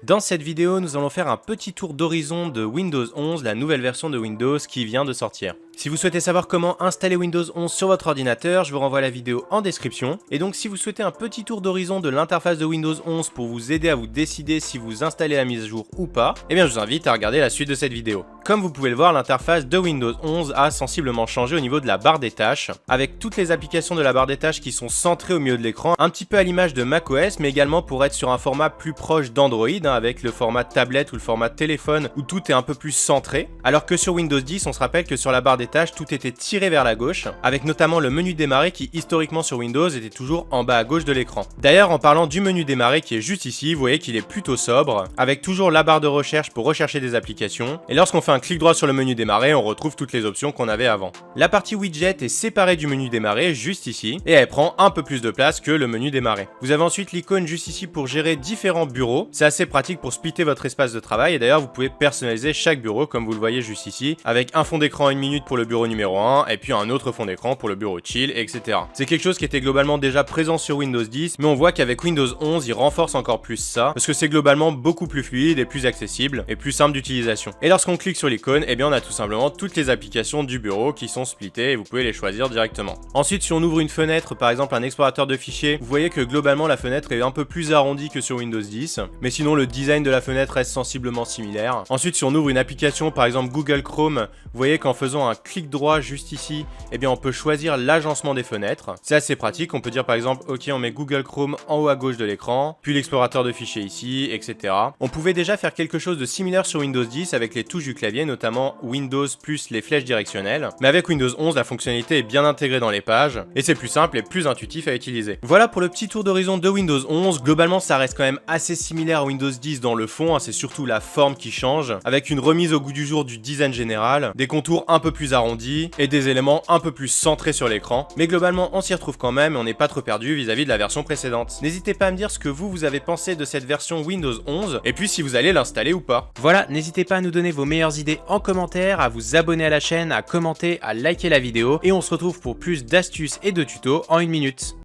Dans cette vidéo, nous allons faire un petit tour d'horizon de Windows 11, la nouvelle version de Windows qui vient de sortir. Si vous souhaitez savoir comment installer Windows 11 sur votre ordinateur, je vous renvoie à la vidéo en description. Et donc si vous souhaitez un petit tour d'horizon de l'interface de Windows 11 pour vous aider à vous décider si vous installez la mise à jour ou pas, eh bien je vous invite à regarder la suite de cette vidéo. Comme vous pouvez le voir, l'interface de Windows 11 a sensiblement changé au niveau de la barre des tâches, avec toutes les applications de la barre des tâches qui sont centrées au milieu de l'écran, un petit peu à l'image de macOS, mais également pour être sur un format plus proche d'Android, avec le format tablette ou le format téléphone où tout est un peu plus centré, alors que sur Windows 10, on se rappelle que sur la barre des tâches, tout était tiré vers la gauche, avec notamment le menu démarrer qui historiquement sur Windows était toujours en bas à gauche de l'écran. D'ailleurs, en parlant du menu démarrer qui est juste ici, vous voyez qu'il est plutôt sobre, avec toujours la barre de recherche pour rechercher des applications, et lorsqu'on fait un clic droit sur le menu démarrer, on retrouve toutes les options qu'on avait avant. La partie widget est séparée du menu démarrer juste ici, et elle prend un peu plus de place que le menu démarrer. Vous avez ensuite l'icône juste ici pour gérer différents bureaux, c'est assez pratique pour splitter votre espace de travail, et d'ailleurs vous pouvez personnaliser chaque bureau comme vous le voyez juste ici, avec un fond d'écran à 1 minute pour le bureau numéro 1, et puis un autre fond d'écran pour le bureau chill, etc. C'est quelque chose qui était globalement déjà présent sur Windows 10, mais on voit qu'avec Windows 11, il renforce encore plus ça, parce que c'est globalement beaucoup plus fluide et plus accessible, et plus simple d'utilisation. Et lorsqu'on clique sur l'icône, eh bien on a tout simplement toutes les applications du bureau qui sont splittées, et vous pouvez les choisir directement. Ensuite, si on ouvre une fenêtre, par exemple un explorateur de fichiers, vous voyez que globalement la fenêtre est un peu plus arrondie que sur Windows 10, mais sinon le design de la fenêtre reste sensiblement similaire. Ensuite, si on ouvre une application, par exemple Google Chrome, vous voyez qu'en faisant un clic droit juste ici, eh bien on peut choisir l'agencement des fenêtres. C'est assez pratique, on peut dire par exemple, ok, on met Google Chrome en haut à gauche de l'écran, puis l'explorateur de fichiers ici, etc. On pouvait déjà faire quelque chose de similaire sur Windows 10 avec les touches du clavier, notamment Windows plus les flèches directionnelles, mais avec Windows 11, la fonctionnalité est bien intégrée dans les pages, et c'est plus simple et plus intuitif à utiliser. Voilà pour le petit tour d'horizon de Windows 11, globalement ça reste quand même assez similaire à Windows 10 dans le fond, c'est surtout la forme qui change, avec une remise au goût du jour du design général, des contours un peu plus arrondis, et des éléments un peu plus centrés sur l'écran, mais globalement on s'y retrouve quand même et on n'est pas trop perdu vis-à-vis de la version précédente. N'hésitez pas à me dire ce que vous avez pensé de cette version Windows 11, et puis si vous allez l'installer ou pas. Voilà, n'hésitez pas à nous donner vos meilleures idées en commentaire, à vous abonner à la chaîne, à commenter, à liker la vidéo, et on se retrouve pour plus d'astuces et de tutos en 1 minute.